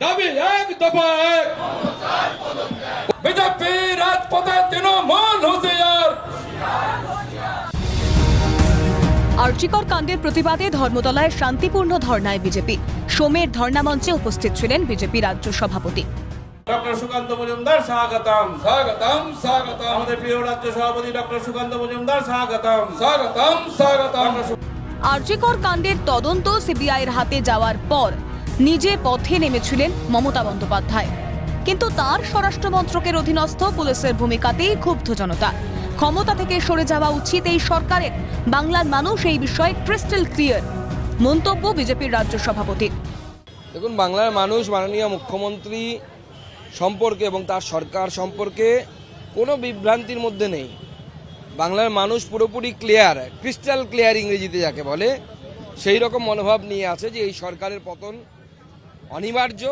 দাবি এক দফা এক, বিজেপি রাজপথে তৃণমূল হুঁশিয়ার। আরজিকর কাণ্ডের প্রতিবাদে ধর্মতলায় শান্তিপূর্ণ ধর্নায় বিজেপি। সোমের ধর্না মঞ্চে উপস্থিত ছিলেন বিজেপি রাজ্য সভাপতি ডক্টর সুকান্ত মজুমদার স্বাগতম স্বাগতম স্বাগতম। আমাদের প্রিয় রাজ্য সভাপতি ডক্টর সুকান্ত মজুমদার স্বাগতম স্বাগতম স্বাগতম। আরজিকর কাণ্ডের তদন্ত সিবিআইয়ের হাতে যাওয়ার পর নিজে পথে নেমেছিলেন মমতা বন্দ্যোপাধ্যায়, কিন্তু তার স্বরাষ্ট্র মন্ত্রকের অধীনস্থ পুলিশের ভূমিকাতেই ক্ষুব্ধ জনতা। ক্ষমতা থেকে সরে যাওয়া উচিত এই সরকারের, বাংলার মানুষ এই বিষয়ে ক্রিস্টাল ক্লিয়ার, মন্তব্য বিজেপির রাজ্য সভাপতির। দেখুন, বাংলার মানুষ মাননীয় মুখ্যমন্ত্রী সম্পর্কে এবং তার সরকার সম্পর্কে কোনো বিভ্রান্তির মধ্যে নেই। বাংলার মানুষ পুরোপুরি ক্লিয়ার, ক্রিস্টাল ক্লিয়ার ইংরেজিতে যাকে বলে, সেই রকম মনোভাব নিয়ে আছে যে এই সরকারের পতন অনিবার্য।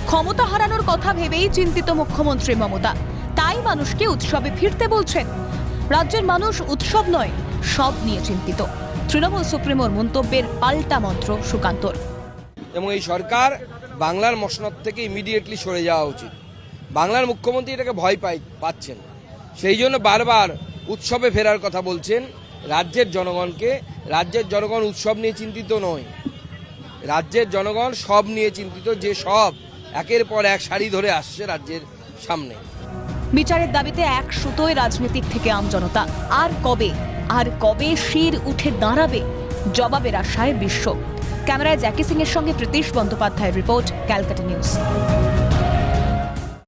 ক্ষমতা হারানোর কথা ভেবেই চিন্তিত মুখ্যমন্ত্রী মমতা, তাই মানুষকে উৎসবে ফিরতে বলছেন। রাজ্যের মানুষ উৎসব নয়, সব নিয়ে চিন্তিত। তৃণমূল সুপ্রিমোর মন্তব্যের পাল্টা মন্ত্র সুকান্তর। এবং এই সরকার বাংলার মসনদ থেকে ইমিডিয়েটলি সরে যাওয়া উচিত। বাংলার মুখ্যমন্ত্রী এটাকে ভয় পাচ্ছেন, সেই জন্য বারবার উৎসবে ফেরার কথা বলছেন রাজ্যের জনগণকে। রাজ্যের জনগণ উৎসব নিয়ে চিন্তিত নয়, রাজ্যের জনগণ সব নিয়ে চিন্তিত, যে সব একের পর এক সারি ধরে আসছে রাজ্যের সামনে। বিচারের দাবিতে এক সুতোয় রাজনীতিক থেকে আমজনতা। আর কবে শির উঠে দাঁড়াবে, জবাবের আশায় বিশ্ব। ক্যামেরায় জ্যাকি সিং এর সঙ্গে প্রীতিশ বন্দ্যোপাধ্যায়ের রিপোর্ট, ক্যালকাটা নিউজ।